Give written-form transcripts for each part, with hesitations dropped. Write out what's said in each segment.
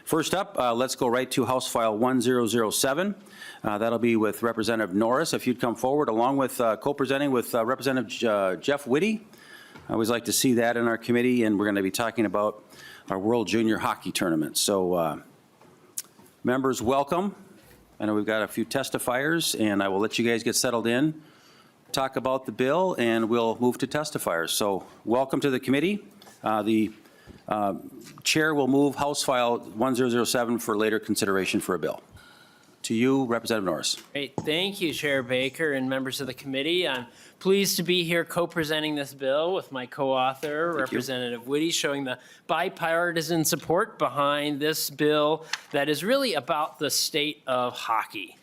First up, let's go right to House File 1007. That'll be with Representative Norris. If you'd come forward, along with co-presenting with Representative Jeff Whitty. I always like to see that in our committee, and we're going to be talking about our World Junior Hockey Tournament. So, members, welcome. I know we've got a few testifiers, and I will let you guys get settled in, talk about the bill, and we'll move to testifiers. So, welcome to the committee. The Chair will move House File 1007 for later consideration for a bill. To you, Representative Norris. Great. Thank you, Chair Baker and members of the committee. I'm pleased to be here co-presenting this bill with my co-author, Representative Whitty, showing the bipartisan support behind this bill that is really about the state of hockey.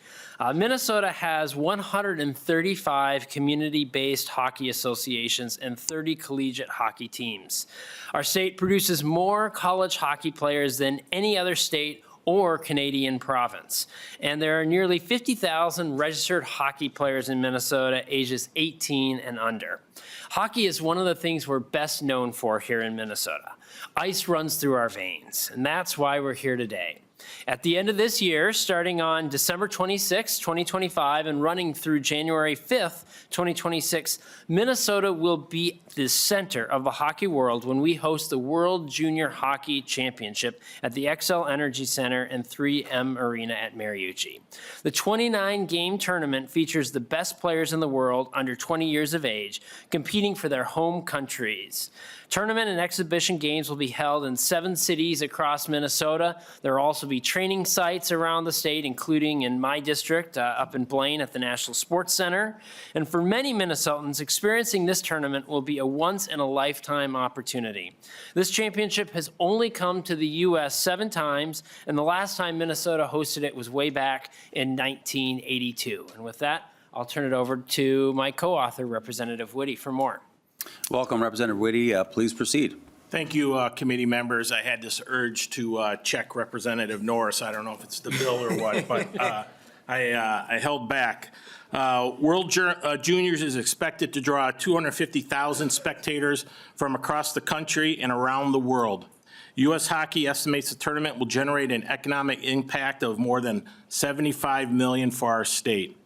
Minnesota has 135 community-based hockey associations and 30 collegiate hockey teams. Our state produces more college hockey players than any other state or Canadian province. And there are nearly 50,000 registered hockey players in Minnesota ages 18 and under. Hockey is one of the things we're best known for here in Minnesota. Ice runs through our veins, and that's why we're here today. At the end of this year, starting on December 26, 2025, and running through January 5th, 2026, Minnesota will be the center of the hockey world when we host the World Junior Hockey Championship at the Xcel Center and 3M Arena at Mariucci. The 29-game tournament features the best players in the world under 20 years of age, competing for their home countries. Tournament and exhibition games will be held in 7 cities across Minnesota. There will also be training sites around the state, including in my district, up in Blaine at the National Sports Center. And for many Minnesotans, experiencing this tournament will be a once-in-a-lifetime opportunity. This championship has only come to the U.S. 7 times, and the last time Minnesota hosted it was way back in 1982. And with that, I'll turn it over to my co-author, Representative Whitty, for more. Welcome, Representative Whitty. Please proceed. Thank you, committee members. I had this urge to check Representative Norris. I don't know if it's the bill or what, but I held back. World Juniors is expected to draw 250,000 spectators from across the country and around the world. U.S. Hockey estimates the tournament will generate an economic impact of more than $75 million for our state.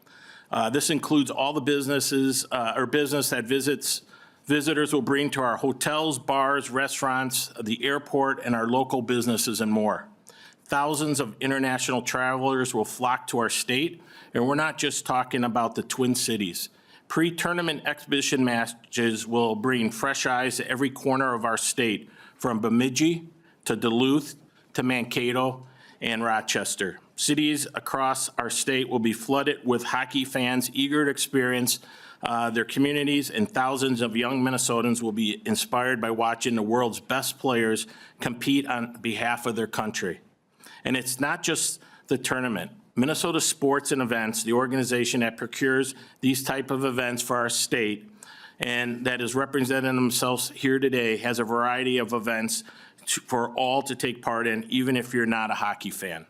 This includes all the businesses or business that visitors will bring to our hotels, bars, restaurants, the airport, and our local businesses and more. Thousands of international travelers will flock to our state, and we're not just talking about the Twin Cities. Pre-tournament exhibition matches will bring fresh eyes to every corner of our state, from Bemidji to Duluth to Mankato and Rochester. Cities across our state will be flooded with hockey fans eager to experience their communities, and thousands of young Minnesotans will be inspired by watching the world's best players compete on behalf of their country. And it's not just the tournament. Minnesota Sports and Events, the organization that procures these type of events for our state and that is representing themselves here today, has a variety of events for all to take part in, even if you're not a hockey fan.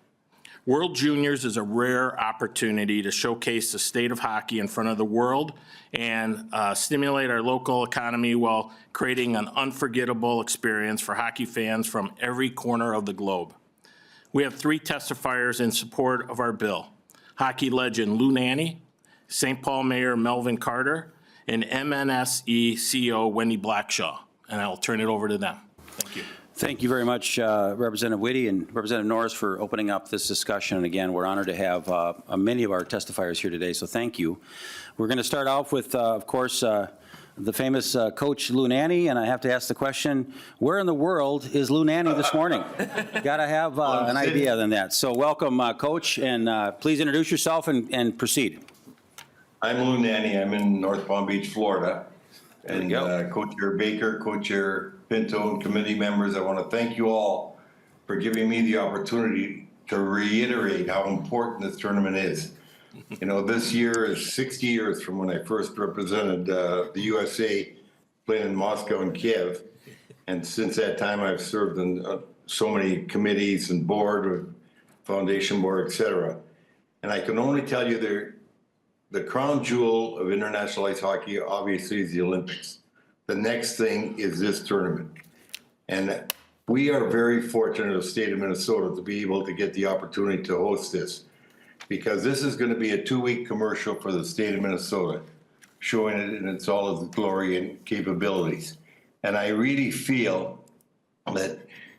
World Juniors is a rare opportunity to showcase the state of hockey in front of the world and stimulate our local economy while creating an unforgettable experience for hockey fans from every corner of the globe. We have 3 testifiers in support of our bill: hockey legend Lou Nanne, St. Paul Mayor Melvin Carter, and MNSE CEO Wendy Blackshaw. And I'll turn it over to them. Thank you. Thank you very much, Representative Whitty and Representative Norris, for opening up this discussion. And again, we're honored to have many of our testifiers here today, so thank you. We're going to start off with, of course, the famous coach Lou Nanne, and I have to ask the question, where in the world is Lou Nanne this morning? Got to have an idea than that. So welcome, Coach, and please introduce yourself and proceed. I'm Lou Nanne. I'm in North Palm Beach, Florida. And Co-Chair Baker, Co-Chair Pinto, and committee members, I want to thank you all for giving me the opportunity to reiterate how important this tournament is. You know, this year is 60 years from when I first represented the USA playing in Moscow and Kiev. And since that time, I've served in so many committees and board, foundation board, et cetera. And I can only tell you the crown jewel of international ice hockey obviously is the Olympics. The next thing is this tournament. And we are very fortunate as the state of Minnesota to be able to get the opportunity to host this, because this is going to be a 2-week commercial for the state of Minnesota, showing it in its all of its glory and capabilities. And I really feel that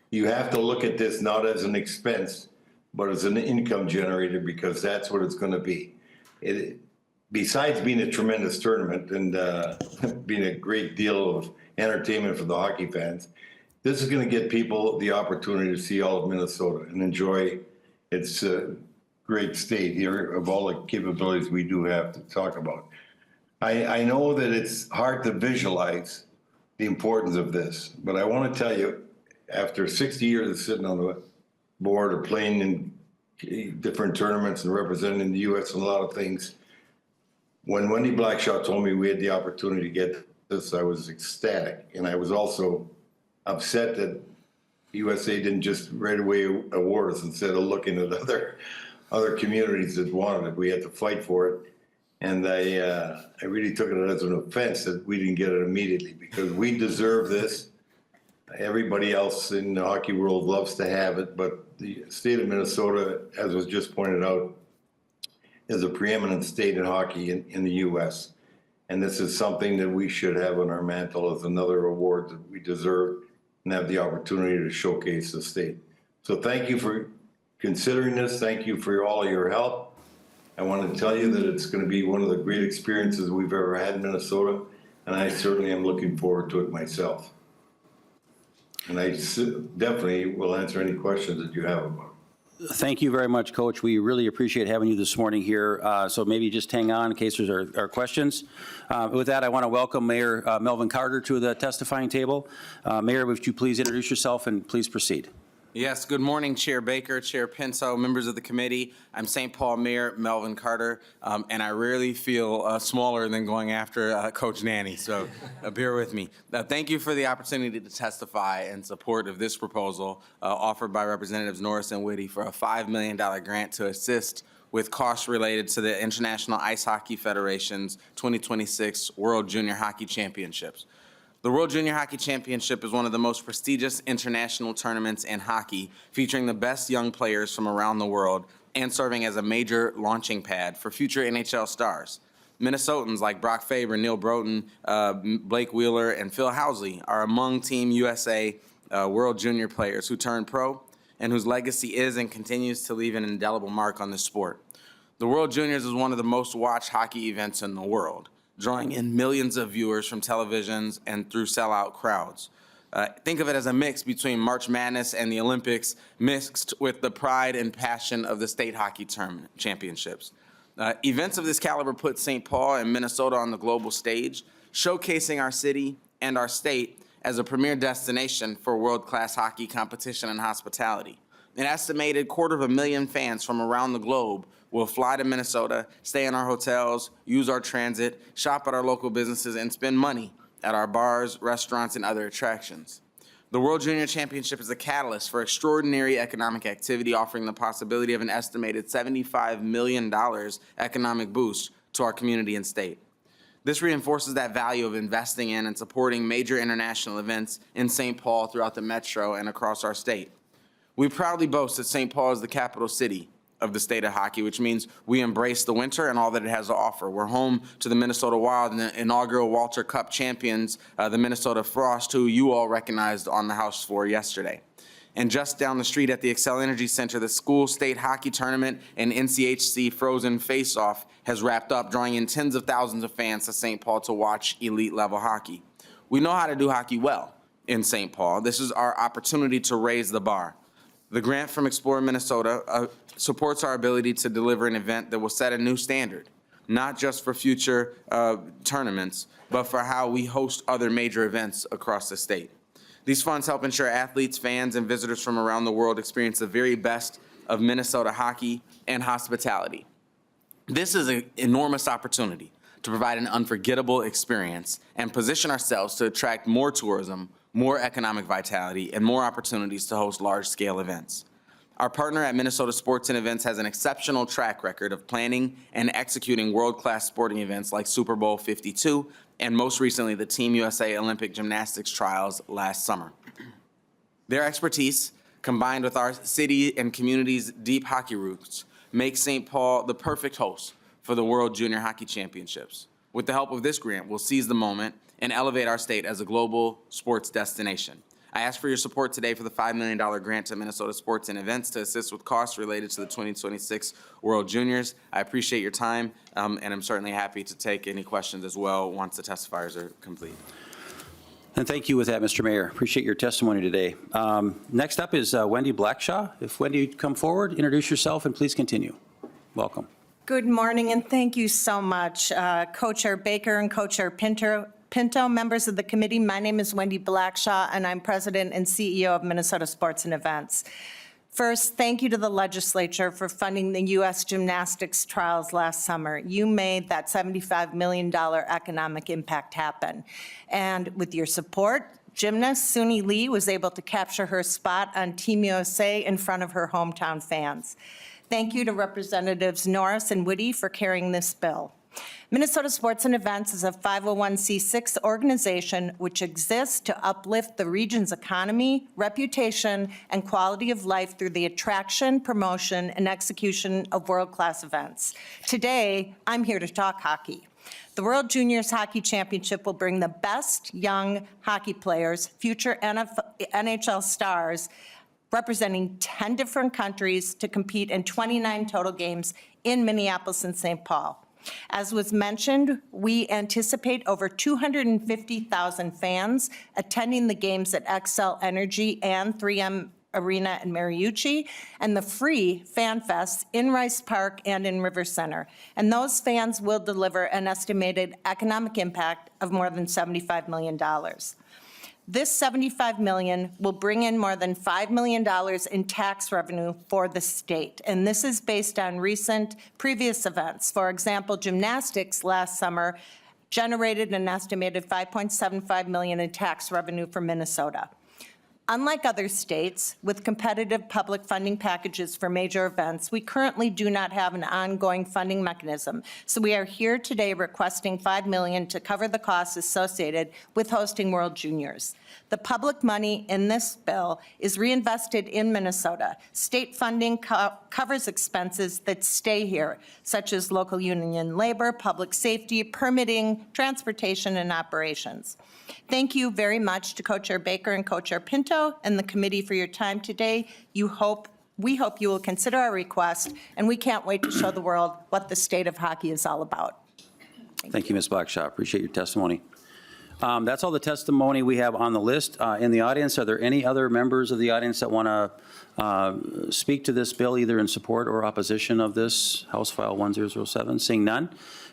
you have to look at this not as an expense, but as an income generator, because that's what it's going to be. Besides being a tremendous tournament and being a great deal of entertainment for the hockey fans, this is going to get people the opportunity to see all of Minnesota and enjoy its great state here of all the capabilities we do have to talk about. I know that it's hard to visualize the importance of this, but I want to tell you, after 60 years of sitting on the board or playing in different tournaments and representing the U.S. and a lot of things, when Wendy Blackshaw told me we had the opportunity to get this, I was ecstatic. And I was also upset that USA didn't just right away award us instead of looking at other communities that wanted it. We had to fight for it. And I really took it as an offense that we didn't get it immediately, because we deserve this. Everybody else in the hockey world loves to have it, but the state of Minnesota, as was just pointed out, is a preeminent state in hockey in the U.S. And this is something that we should have on our mantle as another award that we deserve and have the opportunity to showcase the state. So thank you for considering this. Thank you for all your help. I want to tell you that it's going to be one of the great experiences we've ever had in Minnesota, and I certainly am looking forward to it myself. And I definitely will answer any questions that you have about it. Thank you very much, Coach. We really appreciate having you this morning here. So maybe just hang on in case there are questions. With that, I want to welcome Mayor Melvin Carter to the testifying table. Mayor, would you please introduce yourself and please proceed? Yes, good morning, Chair Baker, Chair Pinto, members of the committee. I'm St. Paul Mayor Melvin Carter, and I really feel smaller than going after Coach Nanny, so bear with me. Thank you for the opportunity to testify in support of this proposal offered by Representatives Norris and Whitty for a $5 million grant to assist with costs related to the International Ice Hockey Federation's 2026 World Junior Hockey Championships. The World Junior Hockey Championship is one of the most prestigious international tournaments in hockey, featuring the best young players from around the world and serving as a major launching pad for future NHL stars. Minnesotans like Brock Faber, Neil Broughton, Blake Wheeler, and Phil Housley are among Team USA World Junior players who turned pro and whose legacy is and continues to leave an indelible mark on the sport. The World Juniors is one of the most watched hockey events in the world, drawing in millions of viewers from televisions and through sellout crowds. Think of it as a mix between March Madness and the Olympics, mixed with the pride and passion of the state hockey tournament championships. Events of this caliber put St. Paul and Minnesota on the global stage, showcasing our city and our state as a premier destination for world-class hockey competition and hospitality. An estimated 250,000 fans from around the globe will fly to Minnesota, stay in our hotels, use our transit, shop at our local businesses, and spend money at our bars, restaurants, and other attractions. The World Junior Championship is a catalyst for extraordinary economic activity, offering the possibility of an estimated $75 million economic boost to our community and state. This reinforces that value of investing in and supporting major international events in St. Paul throughout the metro and across our state. We proudly boast that St. Paul is the capital city of the state of hockey, which means we embrace the winter and all that it has to offer. We're home to the Minnesota Wild and the inaugural Walter Cup champions, the Minnesota Frost, who you all recognized on the House floor yesterday. And just down the street at the Xcel Center, the school state hockey tournament and NCHC Frozen Face-Off has wrapped up, drawing in tens of thousands of fans to St. Paul to watch elite-level hockey. We know how to do hockey well in St. Paul. This is our opportunity to raise the bar. The grant from Explore Minnesota supports our ability to deliver an event that will set a new standard, not just for future tournaments, but for how we host other major events across the state. These funds help ensure athletes, fans, and visitors from around the world experience the very best of Minnesota hockey and hospitality. This is an enormous opportunity to provide an unforgettable experience and position ourselves to attract more tourism, more economic vitality, and more opportunities to host large-scale events. Our partner at Minnesota Sports and Events has an exceptional track record of planning and executing world-class sporting events like Super Bowl 52 and most recently the Team USA Olympic Gymnastics trials last summer. Their expertise, combined with our city and community's deep hockey roots, makes St. Paul the perfect host for the World Junior Hockey Championships. With the help of this grant, we'll seize the moment and elevate our state as a global sports destination. I ask for your support today for the $5 million grant to Minnesota Sports and Events to assist with costs related to the 2026 World Juniors. I appreciate your time, and I'm certainly happy to take any questions as well once the testifiers are complete. And thank you with that, Mr. Mayor. Appreciate your testimony today. Next up is Wendy Blackshaw. If Wendy, you'd come forward, introduce yourself, and please continue. Welcome. Good morning, and thank you so much, Co-Chair Baker and Co-Chair Pinto, members of the committee. My name is Wendy Blackshaw, and I'm President and CEO of Minnesota Sports and Events. First, thank you to the legislature for funding the U.S. gymnastics trials last summer. You made that $75 million economic impact happen. And with your support, gymnast Suni Lee was able to capture her spot on Team USA in front of her hometown fans. Thank you to Representatives Norris and Witte for carrying this bill. Minnesota Sports and Events is a 501c6 organization which exists to uplift the region's economy, reputation, and quality of life through the attraction, promotion, and execution of world-class events. Today, I'm here to talk hockey. The World Juniors Hockey Championship will bring the best young hockey players, future NHL stars, representing 10 different countries to compete in 29 total games in Minneapolis and St. Paul. As was mentioned, we anticipate over 250,000 fans attending the games at Xcel Energy and 3M Arena in Mariucci, and the free Fan Fest in Rice Park and in River Center. And those fans will deliver an estimated economic impact of more than $75 million. This $75 million will bring in more than $5 million in tax revenue for the state. And this is based on recent previous events. For example, gymnastics last summer generated an estimated $5.75 million in tax revenue for Minnesota. Unlike other states with competitive public funding packages for major events, we currently do not have an ongoing funding mechanism. So we are here today requesting $5 million to cover the costs associated with hosting World Juniors. The public money in this bill is reinvested in Minnesota. State funding covers expenses that stay here, such as local union labor, public safety, permitting, transportation, and operations. Thank you very much to Co-Chair Baker and Co-Chair Pinto and the committee for your time today. We hope you will consider our request, and we can't wait to show the world what the state of hockey is all about. Thank you, Ms. Blackshaw. Appreciate your testimony. That's all the testimony we have on the list. In the audience, are there any other members of the audience that want to speak to this bill, either in support or opposition of this House File 1007? Seeing none,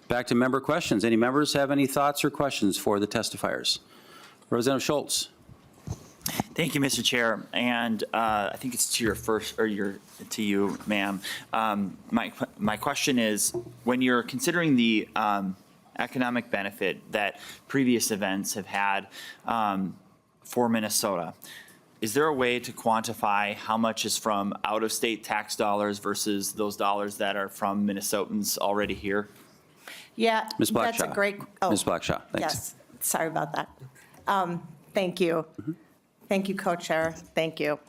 back to member questions. Any members have any thoughts or questions for the testifiers? Representative Schultz. Thank you, Mr. Chair. And I think it's to your first, or to you, ma'am. My question is, when you're considering the economic benefit that previous events have had for Minnesota, is there a way to quantify how much is from out-of-state tax dollars versus those dollars that are from Minnesotans already here? Yeah, Ms. Blackshaw. that's a great. Oh, Ms. Blackshaw, thanks. Yes, sorry about that. Thank you. Thank you, Co-Chair. Thank you.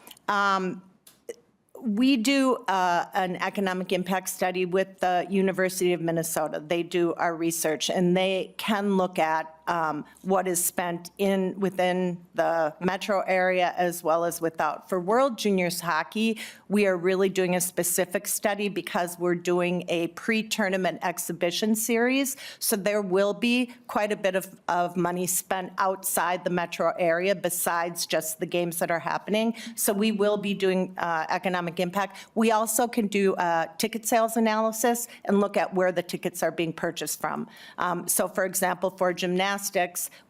We do an economic impact study with the University of Minnesota. They do our research, and they can look at what is spent within the metro area as well as without. For World Juniors Hockey, we are really doing a specific study because we're doing a pre-tournament exhibition series. So there will be quite a bit of money spent outside the metro area besides just the games that are happening. So we will be doing economic impact. We also can do ticket sales analysis and look at where the tickets are being purchased from. So for example, for gymnastics,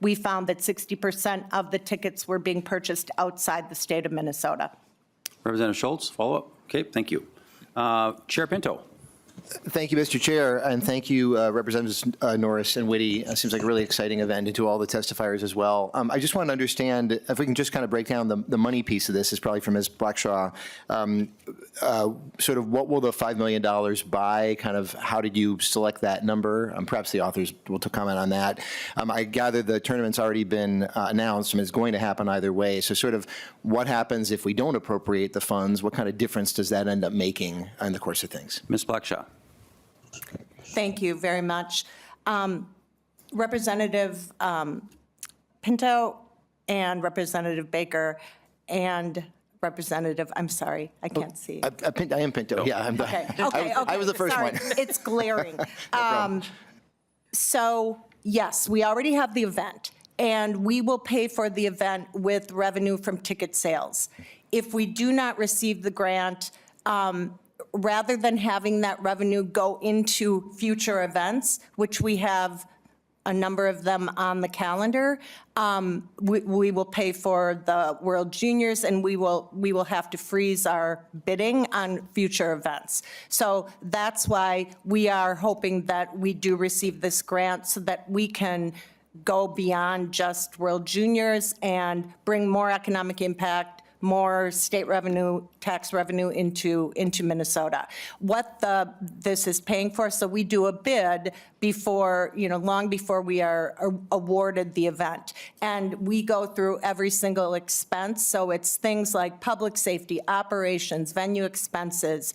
we found that 60% of the tickets were being purchased outside the state of Minnesota. Representative Schultz, follow up? Okay, thank you. Chair Pinto. Thank you, Mr. Chair, and thank you, Representatives Norris and Whitty. It seems like a really exciting event, and to all the testifiers as well. I just want to understand, if we can just kind of break down the money piece of this, is probably from Ms. Blackshaw. Sort of what will the $5 million buy? Kind of how did you select that number? Perhaps the authors will comment on that. I gather the tournament's already been announced, and it's going to happen either way. So sort of what happens if we don't appropriate the funds? What kind of difference does that end up making in the course of things? Ms. Blackshaw. Thank you very much. Representative Pinto and Representative Baker and Representative, I'm sorry, I can't see. I am Pinto, yeah. Okay, okay. I was the first Sorry, one. It's glaring. So, yes, we already have the event, and we will pay for the event with revenue from ticket sales. If we do not receive the grant, rather than having that revenue go into future events, which we have a number of them on the calendar, we will pay for the World Juniors, and we will have to freeze our bidding on future events. So that's why we are hoping that we do receive this grant so that we can go beyond just World Juniors and bring more economic impact, more state revenue, tax revenue into Minnesota. What this is paying for, so we do a bid before, long before we are awarded the event. And we go through every single expense, so it's things like public safety, operations, venue expenses,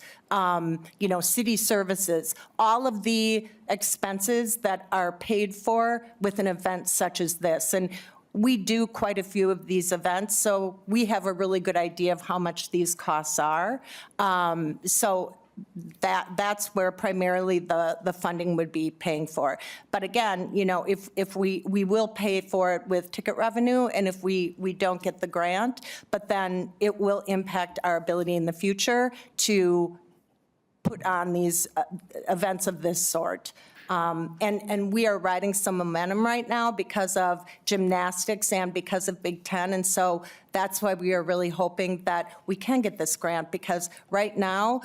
city services, all of the expenses that are paid for with an event such as this. And we do quite a few of these events, so we have a really good idea of how much these costs are. So that's where primarily the funding would be paying for. But again, if we will pay for it with ticket revenue, and if we don't get the grant, but then it will impact our ability in the future to put on these events of this sort. And we are riding some momentum right now because of gymnastics and because of Big Ten. And so that's why we are really hoping that we can get this grant, because right now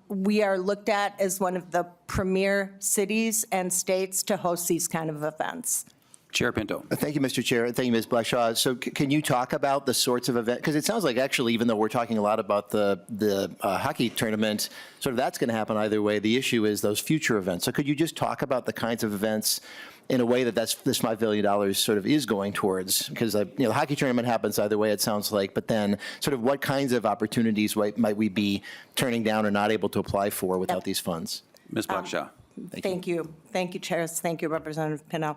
we are looked at as one of the premier cities and states to host these kind of events. Chair Pinto. Thank you, Mr. Chair. Thank you, Ms. Blackshaw. So can you talk about the sorts of events? Because it sounds like actually, even though we're talking a lot about the hockey tournament, sort of that's going to happen either way. The issue is those future events. So could you just talk about the kinds of events in a way that this $5 million sort of is going towards? Because the hockey tournament happens either way, it sounds like, but then sort of what kinds of opportunities might we be turning down or not able to apply for without these funds? Ms. Blackshaw. Thank you. Thank you, Chairs. Thank you, Representative Pinto.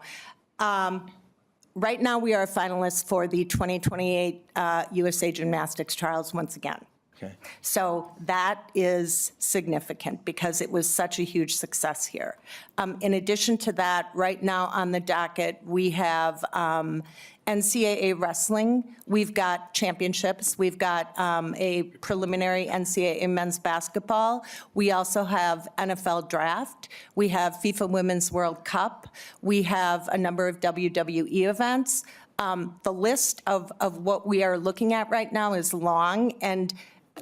Right now, we are a finalist for the 2028 USA Gymnastics Trials once again. Okay. So that is significant because it was such a huge success here. In addition to that, right now on the docket, we have NCAA wrestling. We've got championships. We've got a preliminary NCAA men's basketball. We also have NFL draft. We have FIFA Women's World Cup. We have a number of WWE events. The list of what we are looking at right now is long, and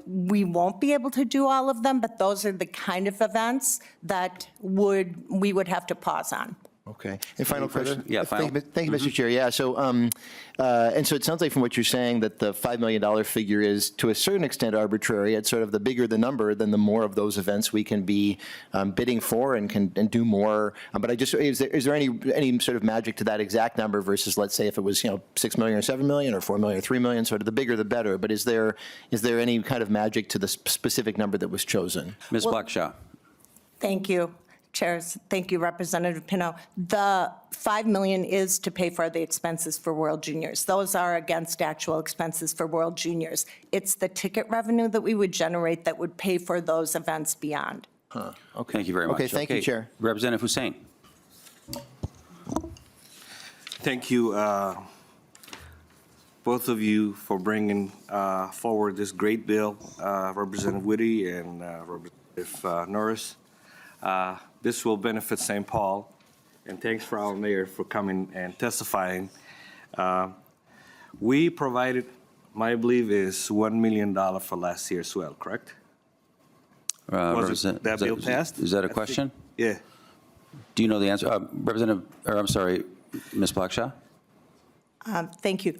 we won't be able to do all of them, but those are the kind of events that we would have to pause on. Okay. And final question? Yeah, final. Thank you, Mr. Chair. Yeah, so, and so it sounds like from what you're saying that the $5 million figure is to a certain extent arbitrary. It's sort of the bigger the number, then the more of those events we can be bidding for and do more. But is there any sort of magic to that exact number versus, let's say, if it was, $6 million or $7 million or $4 million or $3 million, sort of the bigger the better. But is there any kind of magic to the specific number that was chosen? Ms. Blackshaw. Thank you. Chairs, thank you, Representative Pinto. The $5 million is to pay for the expenses for World Juniors. Those are against actual expenses for World Juniors. It's the ticket revenue that we would generate that would pay for those events beyond. Okay. Thank you very much. Okay, thank you, Chair. Representative Hussain. Thank you, both of you, for bringing forward this great bill, Representative Whitty and Representative Norris. This will benefit St. Paul, and thanks for our mayor for coming and testifying. We provided, my belief is $1 million for last year as well, correct? Was it that bill passed? Is that a I think- question? Yeah. Do you know the answer? Representative, or I'm sorry, Ms. Blackshaw? Thank you.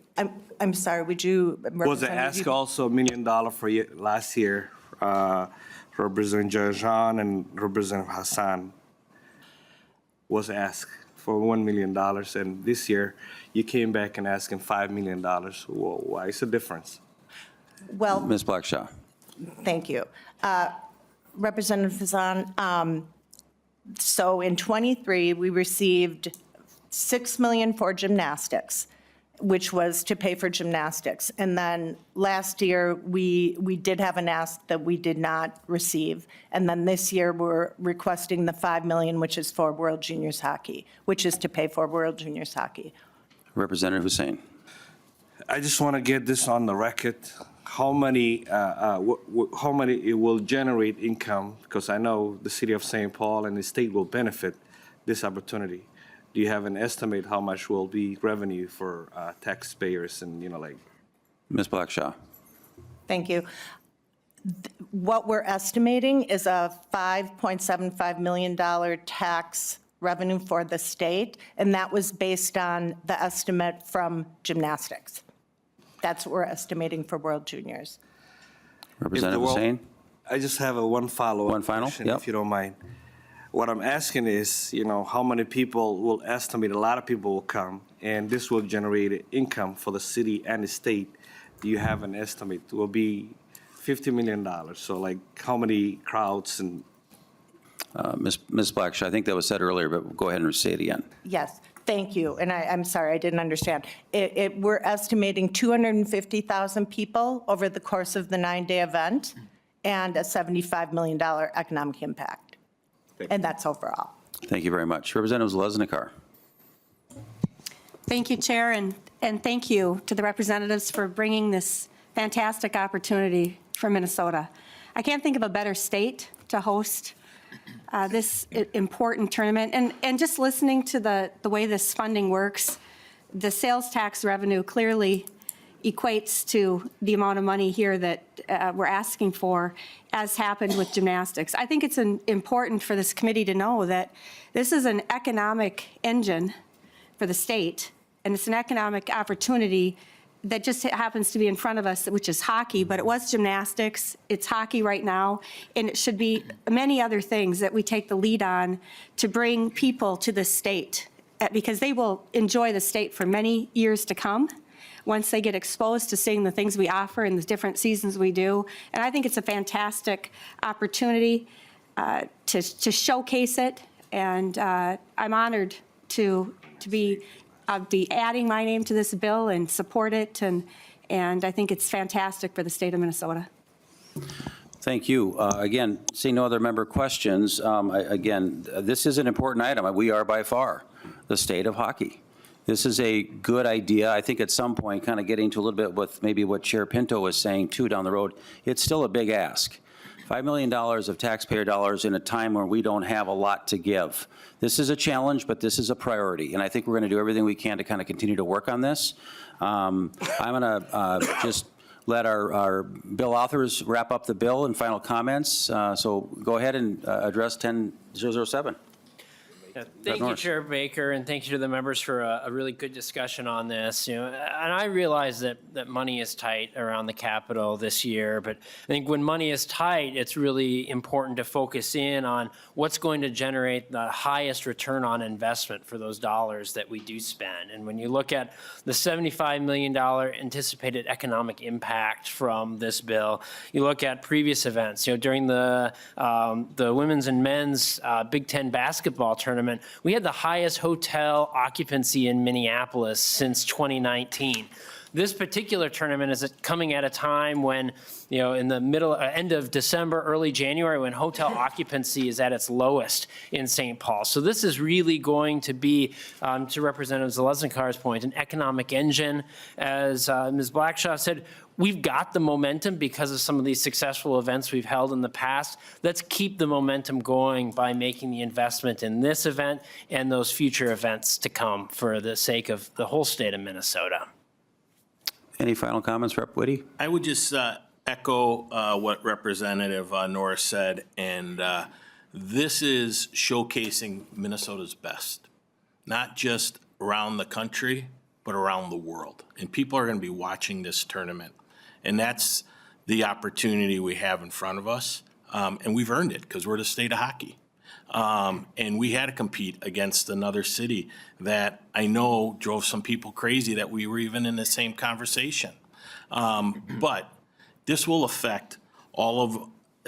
I'm sorry, would you? Was the Representative, ask you- also $1 million for last year? Representative Jajan and Representative Hassan was asked for $1 million, and this year you came back and asking $5 million. Well, why is the difference? Well, Ms. Blackshaw? thank you. Representative Fazan, so in '23, we received $6 million for gymnastics, which was to pay for gymnastics. And then last year, we did have an ask that we did not receive. And then this year, we're requesting the $5 million, which is for World Juniors Hockey, which is to pay for World Juniors Hockey. Representative Hussein? I just want to get this on the record. How many it will generate income? Because I know the city of St. Paul and the state will benefit this opportunity. Do you have an estimate how much will be revenue for taxpayers and, like? Ms. Blackshaw? Thank you. What we're estimating is a $5.75 million tax revenue for the state, and that was based on the estimate from gymnastics. That's what we're estimating for World Juniors. Representative Well, Hussein? I just have one follow-up One final? question, Yep. if you don't mind. What I'm asking is, how many people will estimate, a lot of people will come, and this will generate income for the city and the state. Do you have an estimate? It will be $50 million. So like how many crowds and? Ms. Blackshaw, I think that was said earlier, but go ahead and say it again. Yes, thank you. And I'm sorry, I didn't understand. We're estimating 250,000 people over the course of the 9-day event and a $75 million economic impact. And that's overall. Thank you very much. Representative Zalesnikar? Thank you, Chair, and thank you to the representatives for bringing this fantastic opportunity for Minnesota. I can't think of a better state to host this important tournament. And just listening to the way this funding works, the sales tax revenue clearly equates to the amount of money here that we're asking for, as happened with gymnastics. I think it's important for this committee to know that this is an economic engine for the state, and it's an economic opportunity that just happens to be in front of us, which is hockey, but it was gymnastics, it's hockey right now, and it should be many other things that we take the lead on to bring people to the state, because they will enjoy the state for many years to come once they get exposed to seeing the things we offer and the different seasons we do. And I think it's a fantastic opportunity to showcase it, and I'm honored to be adding my name to this bill and support it, and I think it's fantastic for the state of Minnesota. Thank you. Again, seeing no other member questions, again, this is an important item. We are by far the state of hockey. This is a good idea. I think at some point, kind of getting to a little bit with maybe what Chair Pinto was saying too down the road, it's still a big ask. $5 million of taxpayer dollars in a time where we don't have a lot to give. This is a challenge, but this is a priority, and I think we're going to do everything we can to kind of continue to work on this. I'm going to just let our bill authors wrap up the bill and final comments. So go ahead and address 10007. Yeah, thank you, Chair Baker, and thank you to the members for a really good discussion on this. And I realize that money is tight around the Capitol this year, but I think when money is tight, it's really important to focus in on what's going to generate the highest return on investment for those dollars that we do spend. And when you look at the $75 million anticipated economic impact from this bill, you look at previous events. During the women's and men's Big Ten basketball tournament, we had the highest hotel occupancy in Minneapolis since 2019. This particular tournament is coming at a time when, in the end of December, early January, when hotel occupancy is at its lowest in St. Paul. So this is really going to be, to Representative Zalesnikar's point, an economic engine. As Ms. Blackshaw said, we've got the momentum because of some of these successful events we've held in the past. Let's keep the momentum going by making the investment in this event and those future events to come for the sake of the whole state of Minnesota. Any final comments, Rep. Whitty? I would just echo what Representative Norris said, and this is showcasing Minnesota's best, not just around the country, but around the world. And people are going to be watching this tournament, and that's the opportunity we have in front of us, and we've earned it because we're the state of hockey. And we had to compete against another city that I know drove some people crazy that we were even in the same conversation. But this will affect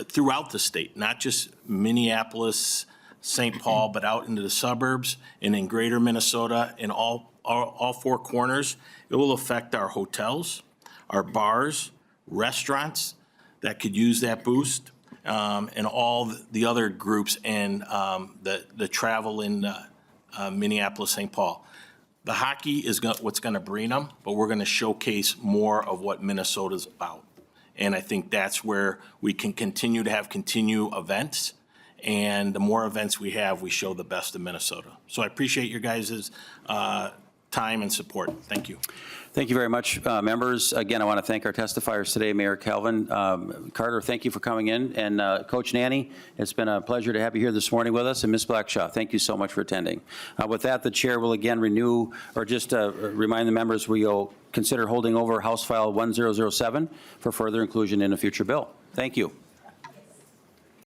throughout the state, not just Minneapolis, St. Paul, but out into the suburbs and in greater Minnesota in all four corners. It will affect our hotels, our bars, restaurants that could use that boost, and all the other groups and the travel in Minneapolis, St. Paul. The hockey is what's going to bring them, but we're going to showcase more of what Minnesota's about. And I think that's where we can continue to have events. And the more events we have, we show the best of Minnesota. So I appreciate your guys' time and support. Thank you. Thank you very much, members. Again, I want to thank our testifiers today, Mayor Calvin. Carter, thank you for coming in. And Coach Nanny, it's been a pleasure to have you here this morning with us. And Ms. Blackshaw, thank you so much for attending. With that, the chair will again remind the members we'll consider holding over House File 1007 for further inclusion in a future bill. Thank you.